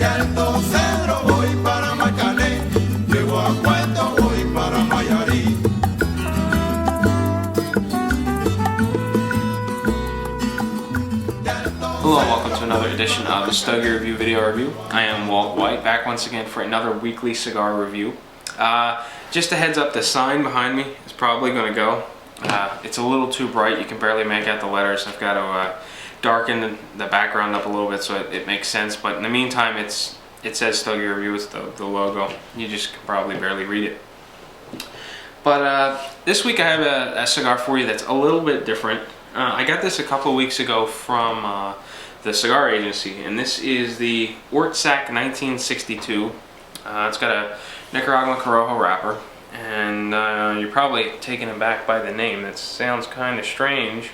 De Alto Cedro voy para Macalé, llego a Cueto, voy para Mayarí. Hello and welcome to another edition of the Stogie Review Video Review. I am Walt White, back once again for another weekly cigar review. Just a heads up, the sign behind me is probably going to go. It's a little too bright, you can barely make out the letters. I've got to darken the background up a little bit so it makes sense, but in the meantime it says Stogie Review with the logo. You just can probably barely read it. But this week I have a cigar for you that's a little bit different. I got this a couple of weeks ago from the cigar agency, and this is the Ortsac 1962. It's got a Nicaraguan Corojo wrapper, and you're probably taken aback by the name. That sounds kind of strange,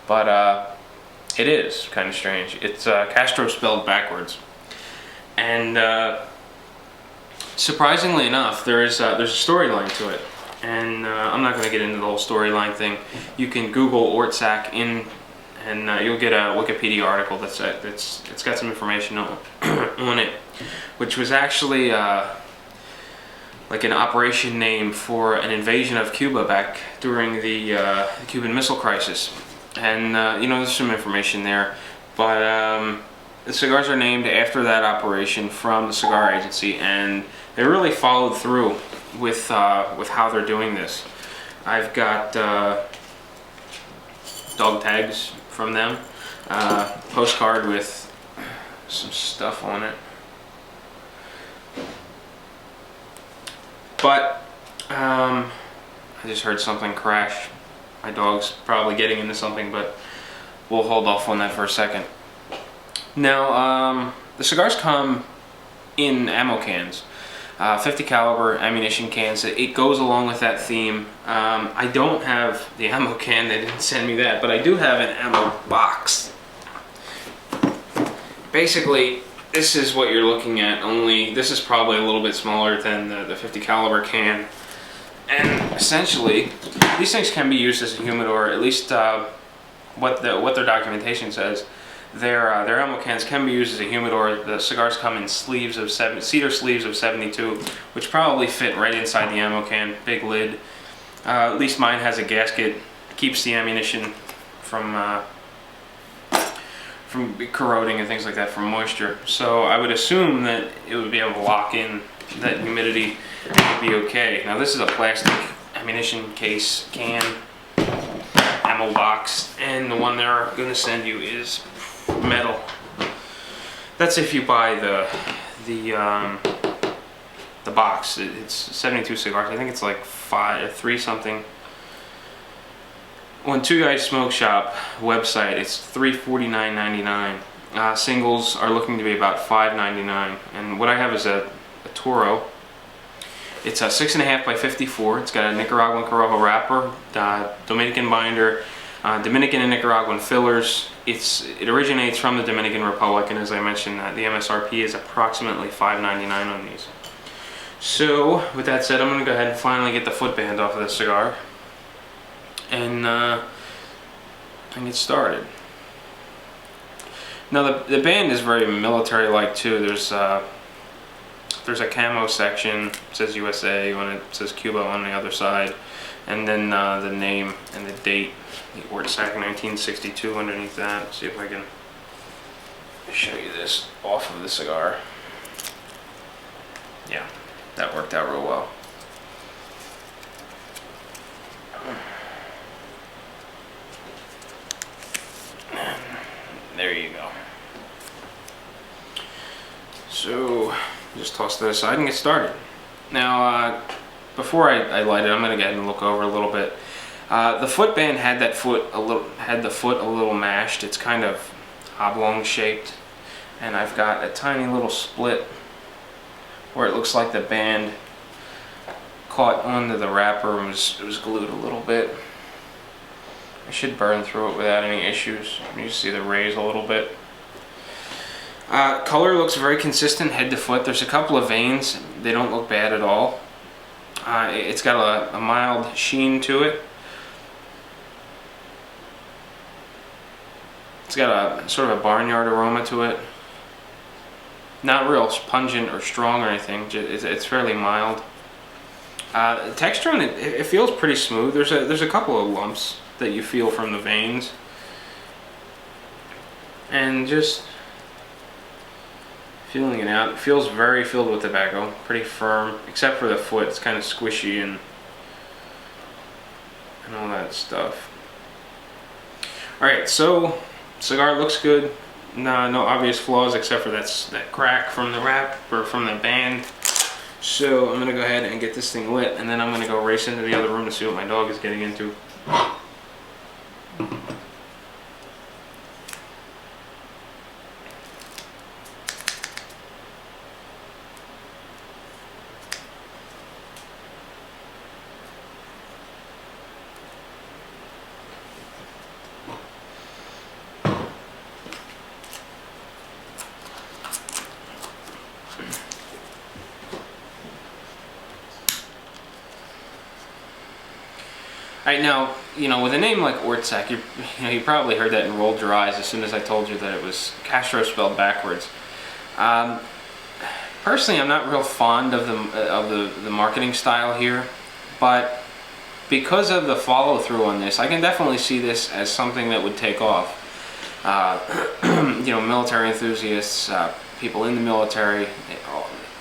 but it is kind of strange. It's Castro spelled backwards, and surprisingly enough, there's a storyline to it. And I'm not going to get into the whole storyline thing. You can Google Ortsac and you'll get a Wikipedia article it's got some information on it, which was actually like an operation name for an invasion of Cuba back during the Cuban Missile Crisis. And you know, there's some information there, but the cigars are named after that operation from the cigar agency, and they really followed through with how they're doing this. I've got dog tags from them, postcard with some stuff on it. But I just heard something crash. My dog's probably getting into something, but we'll hold off on that for a second. Now, the cigars come in ammo cans. 50 caliber ammunition cans. It goes along with that theme. I don't have the ammo can, they didn't send me that, but I do have an ammo box. Basically, this is what you're looking at, only this is probably a little bit smaller than the 50 caliber can. And essentially, these things can be used as a humidor, at least what their documentation says. Their ammo cans can be used as a humidor. The cigars come in sleeves of cedar sleeves of 72, which probably fit right inside the ammo can. Big lid. At least mine has a gasket, keeps the ammunition from corroding and things like that, from moisture. So I would assume that it would be able to lock in that humidity and would be okay. Now this is a plastic ammunition case can ammo box, and the one they're going to send you is metal. That's if you buy the box. It's 72 cigars. I think it's like 3 something. On Two Guys Smoke Shop website, it's $349.99. Singles are looking to be about $5.99. And what I have is a Toro. It's a 6.5 by 54. It's got a Nicaraguan Corojo wrapper, Dominican binder, Dominican and Nicaraguan fillers. It originates from the Dominican Republic, and as I mentioned, the MSRP is approximately $5.99 on these. So, with that said, I'm going to go ahead and finally get the footband off of this cigar and get started. Now, the band is very military-like too. There's a camo section. It says USA when it says Cuba on the other side, and then the name and the date, the Ortsac 1962 underneath that. Let's see if I can show you this off of the cigar. Yeah, that worked out real well. And there you go. So just toss that aside and get started. Now, before I light it, I'm going to go ahead and look over a little bit. The footband had the foot a little mashed. It's kind of oblong shaped, and I've got a tiny little split where it looks like the band caught onto the wrapper and it was glued a little bit. I should burn through it without any issues. You see the rays a little bit. Color looks very consistent head to foot. There's a couple of veins. They don't look bad at all. It's got a mild sheen to it. It's got a sort of a barnyard aroma to it. Not real pungent or strong or anything. It's fairly mild. The texture on it feels pretty smooth. There's a couple of lumps that you feel from the veins, and just feeling it out, it feels very filled with tobacco, pretty firm, except for the foot. It's kind of squishy and all that stuff. All right, so cigar looks good. No obvious flaws except for that crack from the wrap or from the band. So I'm gonna go ahead and get this thing lit, and then I'm gonna go race into the other room to see what my dog is getting into. Right now, with a name like Ortsac, you probably heard that and rolled your eyes as soon as I told you that it was Castro spelled backwards. Personally, I'm not real fond of the marketing style here, but because of the follow-through on this, I can definitely see this as something that would take off. Military enthusiasts, people in the military,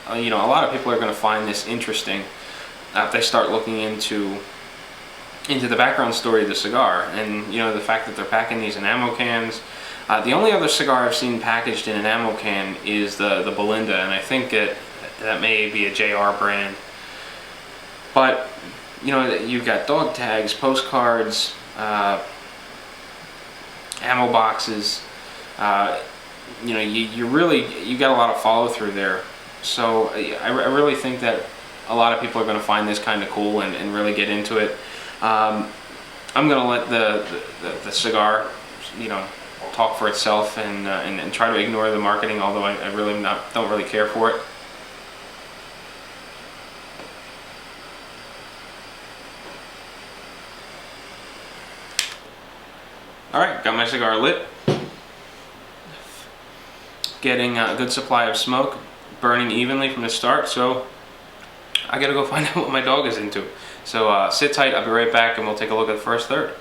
a lot of people are going to find this interesting if they start looking into the background story of the cigar, and the fact that they're packing these in ammo cans. The only other cigar I've seen packaged in an ammo can is the Belinda, and I think that may be a JR brand. But you've got dog tags, postcards, ammo boxes. You got a lot of follow through there. So I really think that a lot of people are going to find this kind of cool and really get into it. I'm going to let the cigar, talk for itself and try to ignore the marketing, although I really don't really care for it. Alright, got my cigar lit. Getting a good supply of smoke, burning evenly from the start, so I gotta go find out what my dog is into. So sit tight, I'll be right back and we'll take a look at the first third.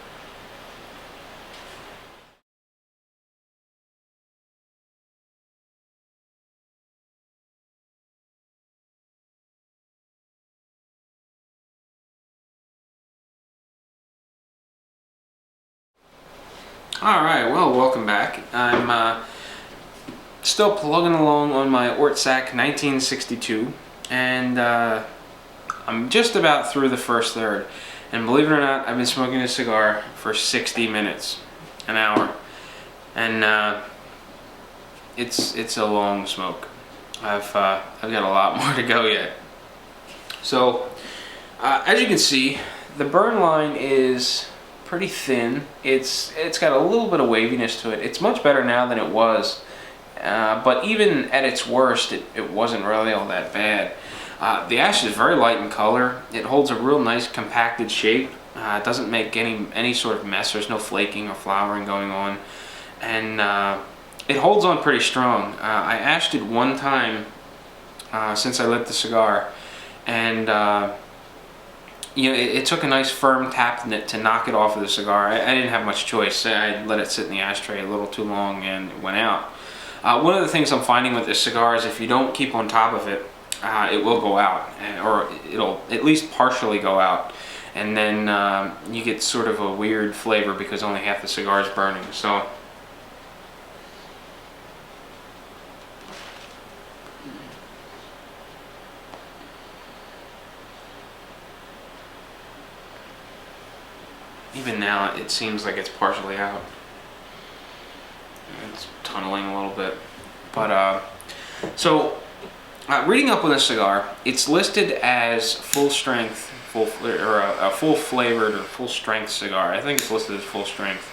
Alright, well, welcome back. I'm still plugging along on my Ortsac 1962, and I'm just about through the first third. And believe it or not, I've been smoking this cigar for 60 minutes, an hour. And it's a long smoke. I've got a lot more to go yet. So, as you can see, the burn line is pretty thin. It's got a little bit of waviness to it. It's much better now than it was, but even at its worst, it wasn't really all that bad. The ash is very light in color. It holds a real nice compacted shape. It doesn't make any sort of mess. There's no flaking or flowering going on, and it holds on pretty strong. I ashed it one time since I lit the cigar, and it took a nice firm tap to knock it off of the cigar. I didn't have much choice. I let it sit in the ashtray a little too long and it went out. One of the things I'm finding with this cigar is if you don't keep on top of it, it will go out, or it'll at least partially go out, and then you get sort of a weird flavor because only half the cigar is burning. So even now it seems like it's partially out. It's tunneling a little bit, but reading up on this cigar, it's listed as full strength, a full flavored or full strength cigar. I think it's listed as full strength.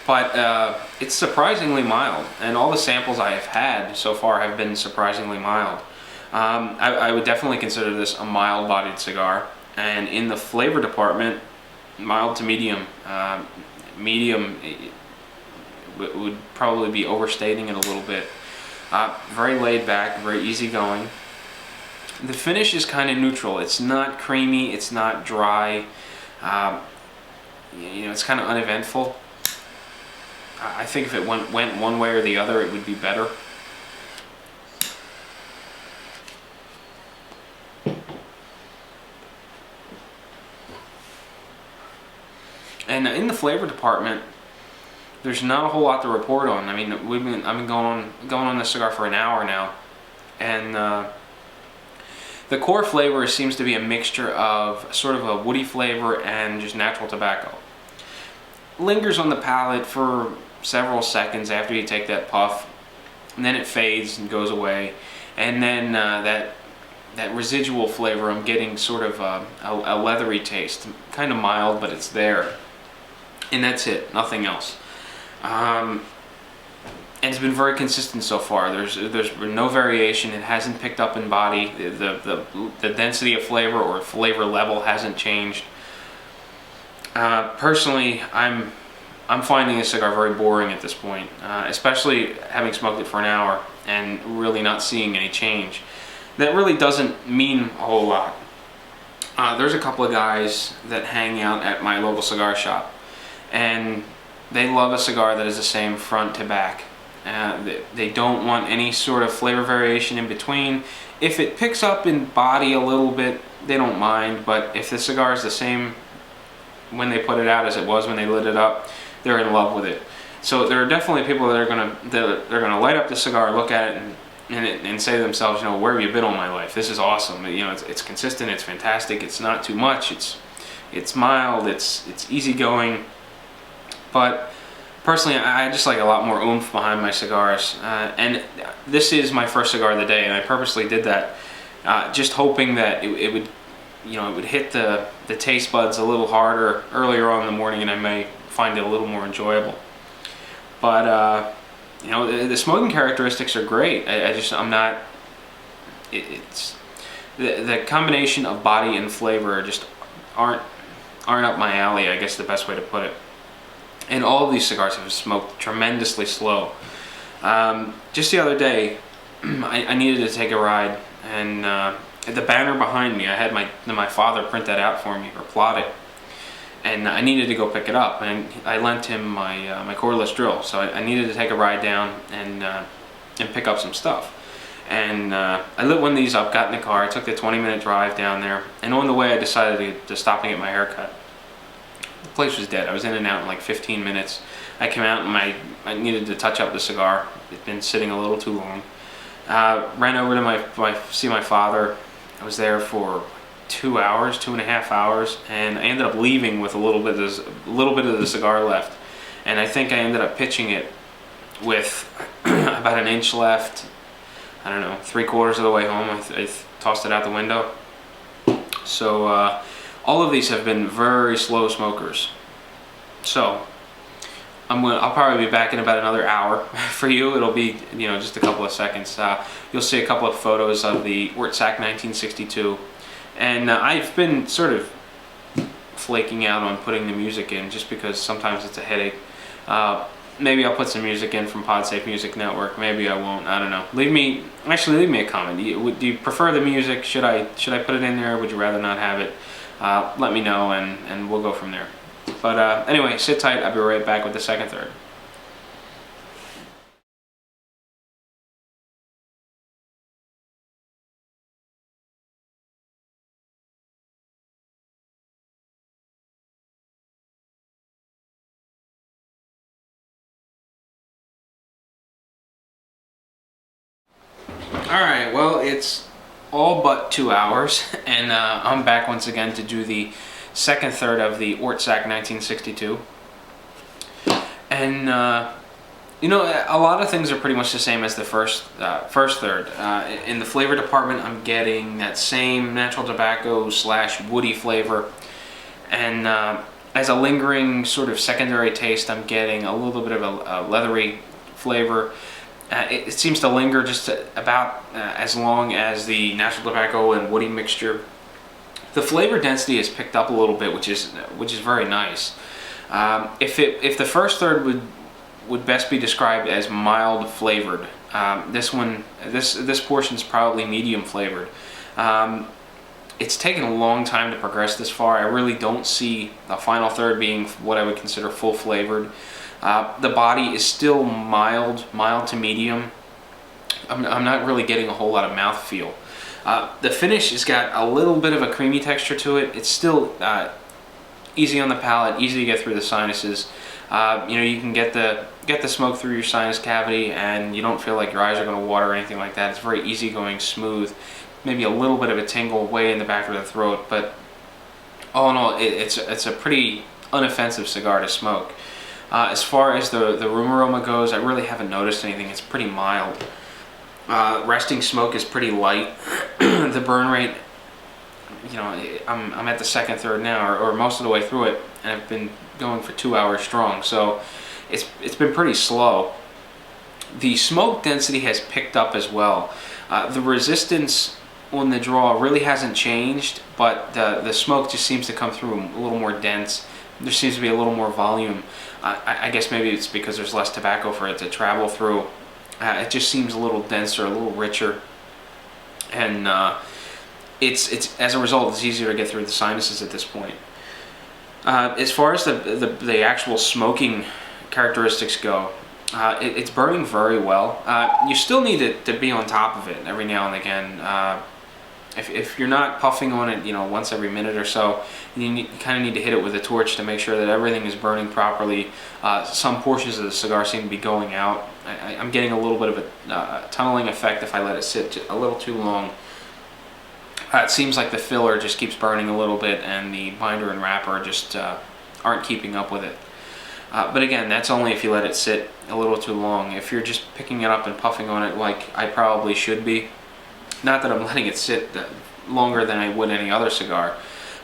But it's surprisingly mild, and all the samples I have had so far have been surprisingly mild. I would definitely consider this a mild-bodied cigar, and in the flavor department, mild to medium. Medium would probably be overstating it a little bit. Very laid back, very easygoing. The finish is kind of neutral. It's not creamy, it's not dry. It's kind of uneventful. I think if it went one way or the other, it would be better. And in the flavor department, there's not a whole lot to report on. I mean, I've been going on this cigar for an hour now, and the core flavor seems to be a mixture of sort of a woody flavor and just natural tobacco. Lingers on the palate for several seconds after you take that puff, and then it fades and goes away, and then that residual flavor, I'm getting sort of a leathery taste, kind of mild, but it's there. And that's it, nothing else. And it's been very consistent so far. There's been no variation. It hasn't picked up in body. The density of flavor or flavor level hasn't changed. Personally, I'm finding this cigar very boring at this point, especially having smoked it for an hour and really not seeing any change. That really doesn't mean a whole lot. There's a couple of guys that hang out at my local cigar shop, and they love a cigar that is the same front to back. They don't want any sort of flavor variation in between. If it picks up in body a little bit, they don't mind, but if the cigar is the same when they put it out as it was when they lit it up, they're in love with it. So there are definitely people that are gonna light up the cigar, look at it, and say to themselves, where have you been all my life? This is awesome. It's consistent, it's fantastic, it's not too much, it's mild, it's easygoing. But personally, I just like a lot more oomph behind my cigars, and this is my first cigar of the day, and I purposely did that, just hoping that it would, it would hit the taste buds a little harder earlier on in the morning, and I may find it a little more enjoyable. But the smoking characteristics are great. I'm not. It's the combination of body and flavor just aren't up my alley, I guess the best way to put it. And all of these cigars have smoked tremendously slow. Just the other day, I needed to take a ride, and the banner behind me, I had my father print that out for me, or plot it, and I needed to go pick it up, and I lent him my cordless drill, so I needed to take a ride down and pick up some stuff. And I lit one of these up, got in the car, I took the 20-minute drive down there, and on the way I decided to stop and get my hair cut. The place was dead. I was in and out in like 15 minutes. I came out and I needed to touch up the cigar. It'd been sitting a little too long. Ran over to see my father. I was there for 2 hours, 2.5 hours, and I ended up leaving with a little bit of the cigar left. And I think I ended up pitching it with about an inch left. I don't know, 3/4 of the way home. I tossed it out the window. So all of these have been very slow smokers. So I'll probably be back in about another hour. For you, it'll be just a couple of seconds. You'll see a couple of photos of the Ortsac 1962, and I've been sort of flaking out on putting the music in just because sometimes it's a headache. Maybe I'll put some music in from PodSafe Music Network. Maybe I won't. I don't know. Leave me a comment. Do you prefer the music? Should I put it in there? Would you rather not have it? Let me know, and we'll go from there. But anyway, sit tight. I'll be right back with the second third. Alright, well, it's all but 2 hours, and I'm back once again to do the second third of the Ortsac 1962. And a lot of things are pretty much the same as the first third. In the flavor department, I'm getting that same natural tobacco / woody flavor, and as a lingering sort of secondary taste, I'm getting a little bit of a leathery flavor. It seems to linger just about as long as the natural tobacco and woody mixture. The flavor density has picked up a little bit, which is very nice. If the first third would best be described as mild flavored. This portion is probably medium flavored. It's taken a long time to progress this far. I really don't see the final third being what I would consider full flavored. The body is still mild to medium. I'm not really getting a whole lot of mouthfeel. The finish has got a little bit of a creamy texture to it. It's still easy on the palate, easy to get through the sinuses. You can get the smoke through your sinus cavity, and you don't feel like your eyes are going to water or anything like that. It's very easygoing, smooth. Maybe a little bit of a tingle way in the back of the throat, but all in all, it's a pretty unoffensive cigar to smoke. As far as the room aroma goes, I really haven't noticed anything. It's pretty mild. Resting smoke is pretty light. The burn rate, I'm at the second third now, or most of the way through it, and I've been going for 2 hours strong, so it's been pretty slow. The smoke density has picked up as well. The resistance on the draw really hasn't changed, but the smoke just seems to come through a little more dense. There seems to be a little more volume. I guess maybe it's because there's less tobacco for it to travel through. It just seems a little denser, a little richer, and it's as a result, it's easier to get through the sinuses at this point. As far as the actual smoking characteristics go, it's burning very well. You still need to be on top of it every now and again. If you're not puffing on it, once every minute or so, you kind of need to hit it with a torch to make sure that everything is burning properly. Some portions of the cigar seem to be going out. I'm getting a little bit of a tunneling effect if I let it sit a little too long. It seems like the filler just keeps burning a little bit, and the binder and wrapper just aren't keeping up with it. But again, that's only if you let it sit a little too long. If you're just picking it up and puffing on it like I probably should be, not that I'm letting it sit longer than I would any other cigar,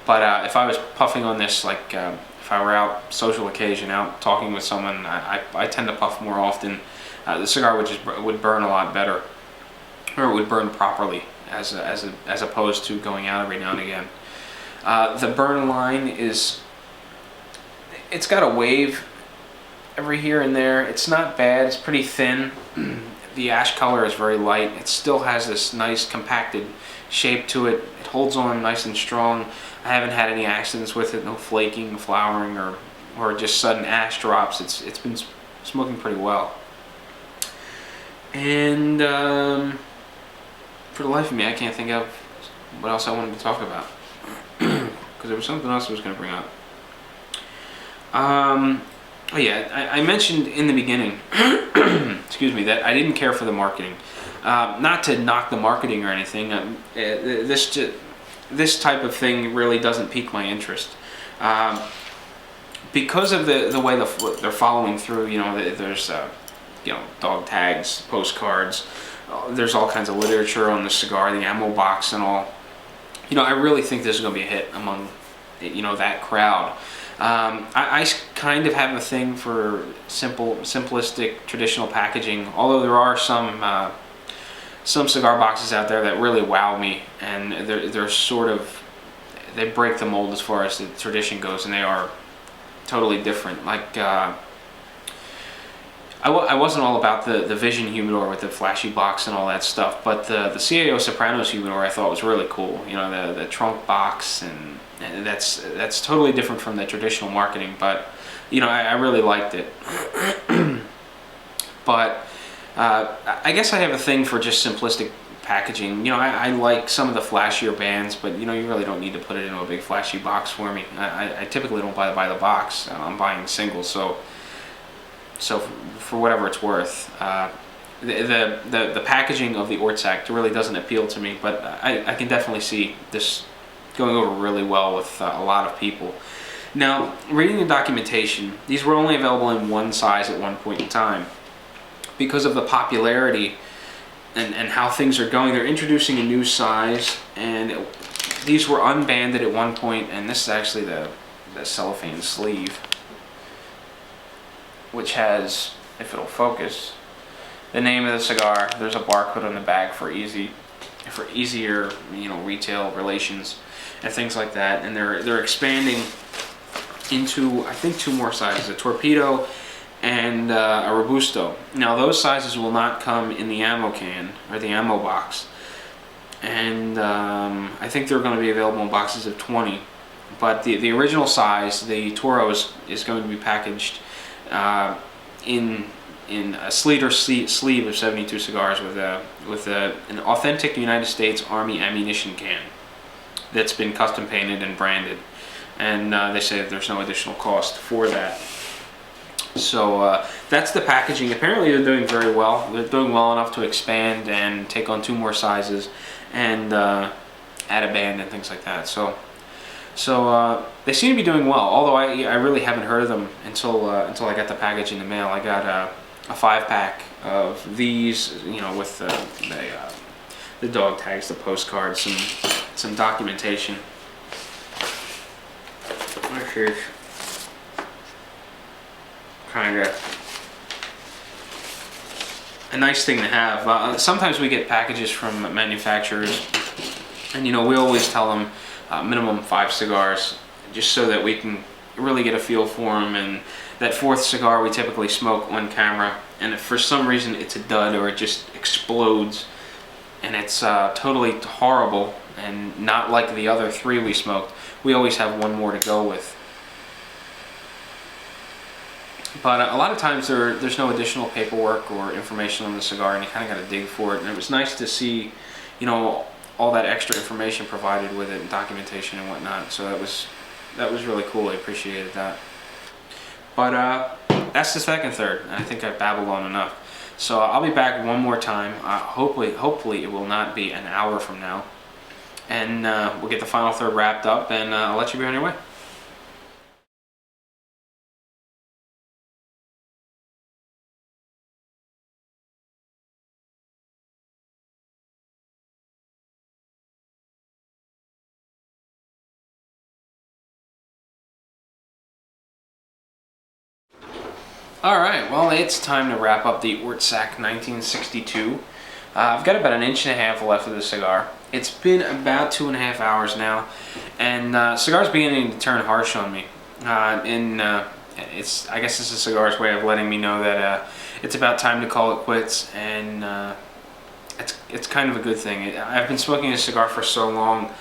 but if I was puffing on this, like if I were out, social occasion, out talking with someone, I tend to puff more often. The cigar would burn a lot better, or it would burn properly, as opposed to going out every now and again. The burn line it's got a wave every here and there. It's not bad. It's pretty thin. The ash color is very light. It still has this nice compacted shape to it. It holds on nice and strong. I haven't had any accidents with it. No flaking, flowering, or just sudden ash drops. It's been smoking pretty well. And for the life of me, I can't think of what else I wanted to talk about, because there was something else I was going to bring up. Oh yeah, I mentioned in the beginning, excuse me, that I didn't care for the marketing. Not to knock the marketing or anything. This type of thing really doesn't pique my interest. Because of the way they're following through. There's dog tags, postcards. There's all kinds of literature on the cigar, the ammo box, and all. I really think this is going to be a hit among that crowd. I kind of have a thing for simplistic, traditional packaging, although there are some cigar boxes out there that really wow me, and they break the mold as far as the tradition goes, and they are totally different. Like I wasn't all about the Vision humidor with the flashy box and all that stuff, but the CAO Sopranos humidor I thought was really cool. The trunk box, and that's totally different from the traditional marketing, but I really liked it. But I guess I have a thing for just simplistic packaging. I like some of the flashier bands, but you really don't need to put it into a big flashy box for me. I typically don't buy the box. I'm buying singles, so for whatever it's worth, the packaging of the Ortsac really doesn't appeal to me, but I can definitely see this going over really well with a lot of people. Now, reading the documentation, these were only available in one size at one point in time. Because of the popularity and how things are going, they're introducing a new size, and these were unbanded at one point, and this is actually the cellophane sleeve, which has, if it'll focus, the name of the cigar. There's a barcode on the back for easier retail relations and things like that. And they're expanding into, I think, 2 more sizes: a torpedo and a Robusto. Now those sizes will not come in the ammo can or the ammo box, and I think they're going to be available in boxes of 20. But the original size, the Toro, is going to be packaged in a Sleater sleeve of 72 cigars with an authentic United States Army ammunition can that's been custom painted and branded, and they say that there's no additional cost for that. So that's the packaging. Apparently they're doing very well. They're doing well enough to expand and take on 2 more sizes and add a band and things like that. So they seem to be doing well. Although I really haven't heard of them until I got the package in the mail. I got a 5-pack of these, you know, with the dog tags, the postcards, some documentation. Here's kind of a nice thing to have. Sometimes we get packages from manufacturers, and you know, we always tell them minimum 5 cigars, just so that we can really get a feel for them. And that 4th cigar we typically smoke on camera, and if for some reason it's a dud or it just explodes and it's totally horrible and not like the other 3 we smoked, we always have 1 more to go with. But a lot of times there's no additional paperwork or information on the cigar, and you kind of got to dig for it. And it was nice to see, you know, all that extra information provided with it, and documentation and whatnot. So that was really cool. I appreciated that. But that's the second third, and I think I babbled on enough. So I'll be back one more time. Hopefully it will not be an hour from now, and we'll get the final third wrapped up, and I'll let you be on your way. Alright, well, it's time to wrap up the Ortsac 1962. I've got about 1.5 inches left of the cigar. It's been about 2.5 hours now, and cigar's beginning to turn harsh on me. I guess it's a cigar's way of letting me know that it's about time to call it quits, and it's kind of a good thing. I've been smoking a cigar for so long.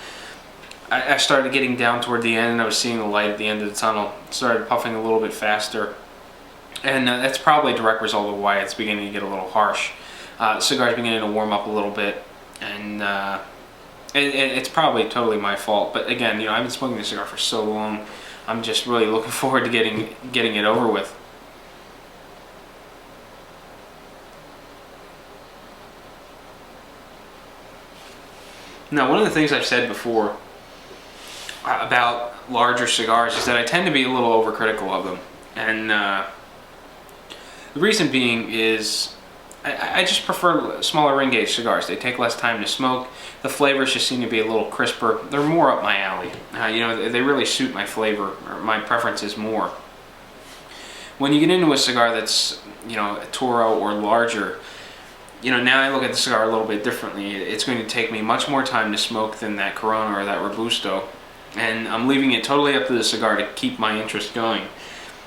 I started getting down toward the end, and I was seeing the light at the end of the tunnel. Started puffing a little bit faster. And that's probably a direct result of why it's beginning to get a little harsh. The cigar's beginning to warm up a little bit, and it's probably totally my fault. But again, you know, I've been smoking this cigar for so long. I'm just really looking forward to getting it over with. Now, one of the things I've said before about larger cigars is that I tend to be a little overcritical of them, and the reason being is I just prefer smaller ring gauge cigars. They take less time to smoke. The flavors just seem to be a little crisper. They're more up my alley. You know, they really suit my flavor, or my preferences more. When you get into a cigar that's, you know, a Toro or larger, you know, now I look at the cigar a little bit differently. It's going to take me much more time to smoke than that Corona or that Robusto, and I'm leaving it totally up to the cigar to keep my interest going.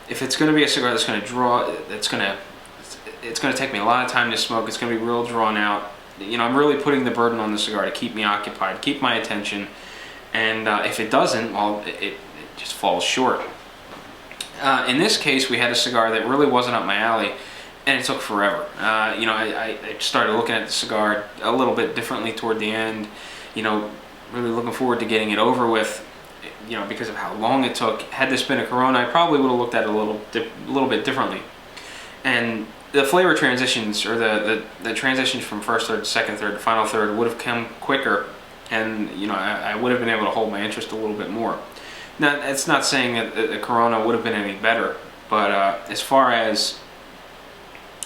If it's going to be a cigar that's going to draw, it's going to take me a lot of time to smoke. It's going to be real drawn out. You know, I'm really putting the burden on the cigar to keep me occupied, keep my attention. And if it doesn't, well, it just falls short. In this case, we had a cigar that really wasn't up my alley, and it took forever. You know, I started looking at the cigar a little bit differently toward the end. You know, really looking forward to getting it over with. You know, because of how long it took. Had this been a Corona, I probably would have looked at it a little bit differently. And the flavor transitions, or the transitions from first third to second third to final third, would have come quicker, and you know, I would have been able to hold my interest a little bit more. Now, it's not saying that the Corona would have been any better, but as far as,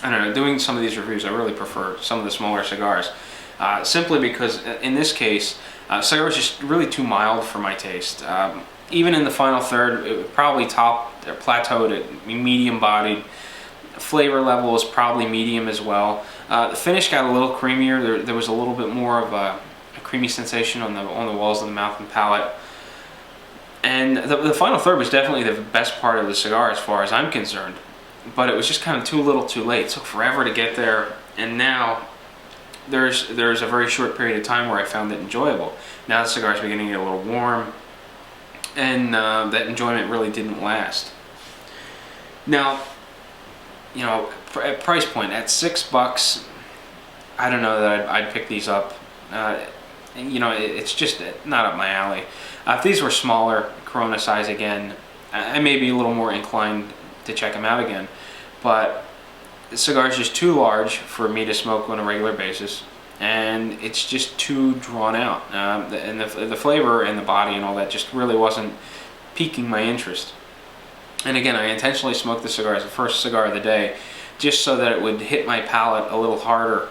I don't know, doing some of these reviews, I really prefer some of the smaller cigars, simply because in this case, cigar was just really too mild for my taste. Even in the final third, it probably topped or plateaued at medium-bodied. Flavor level is probably medium as well. The finish got a little creamier. There was a little bit more of a creamy sensation on the walls of the mouth and palate. And the final third was definitely the best part of the cigar as far as I'm concerned. but it was just kind of too little too late. It took forever to get there, and now there's a very short period of time where I found it enjoyable. Now the cigar is beginning to get a little warm, and that enjoyment really didn't last. Now, you know, at price point at $6, I don't know that I'd pick these up. You know, it's just not up my alley. If these were smaller, Corona size again, I may be a little more inclined to check them out again. But the cigar is just too large for me to smoke on a regular basis, and it's just too drawn out. And the flavor and the body and all that just really wasn't piquing my interest. And again, I intentionally smoked the cigar as the first cigar of the day, just so that it would hit my palate a little harder.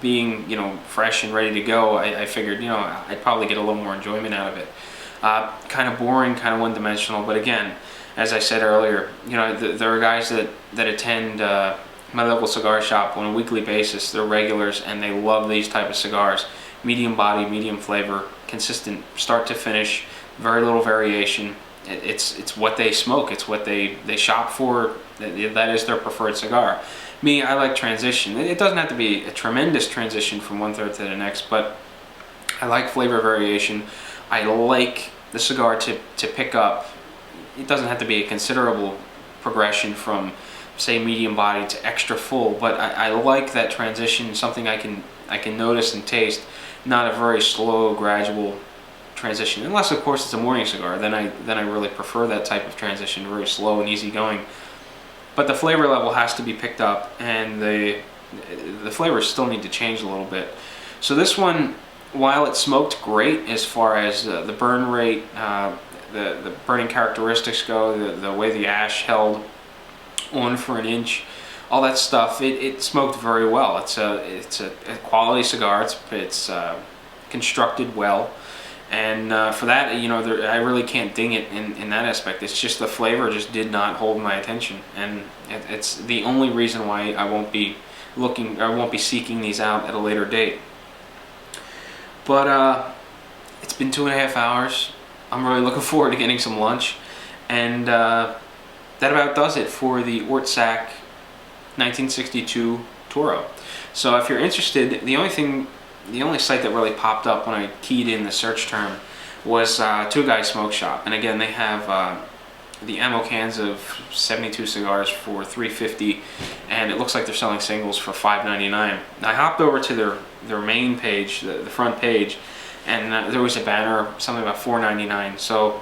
Being, you know, fresh and ready to go, I figured, you know, I'd probably get a little more enjoyment out of it. Kind of boring, kind of one-dimensional, but again, as I said earlier, you know, there are guys that attend my local cigar shop on a weekly basis. They're regulars, and they love these type of cigars. Medium body, medium flavor, consistent start to finish, very little variation. It's what they smoke. It's what they shop for. That is their preferred cigar. Me, I like transition. It doesn't have to be a tremendous transition from one third to the next, but I like flavor variation. I like the cigar to pick up. It doesn't have to be a considerable progression from, say, medium body to extra full, but I like that transition, something I can notice and taste, not a very slow, gradual transition. Unless, of course, it's a morning cigar, then I really prefer that type of transition, very slow and easygoing. But the flavor level has to be picked up, and the flavors still need to change a little bit. So this one, while it smoked great as far as the burn rate, the burning characteristics go, the way the ash held on for an inch, all that stuff, it smoked very well. It's a quality cigar. It's constructed well. And for that, you know, I really can't ding it in that aspect. It's just the flavor just did not hold my attention, and it's the only reason why I won't be seeking these out at a later date. But it's been 2.5 hours. I'm really looking forward to getting some lunch, and that about does it for the Ortsac 1962 Toro. So if you're interested, the only site that really popped up when I keyed in the search term was Two Guys Smoke Shop. And again, they have the ammo cans of 72 cigars for $3.50, and it looks like they're selling singles for $5.99. I hopped over to their main page, the front page, and there was a banner, something about $4.99. So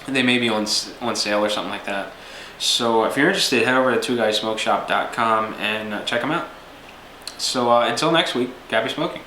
they may be on sale or something like that. So if you're interested, head over to twoguysmokeshop.com and check them out. So until next week, happy smoking.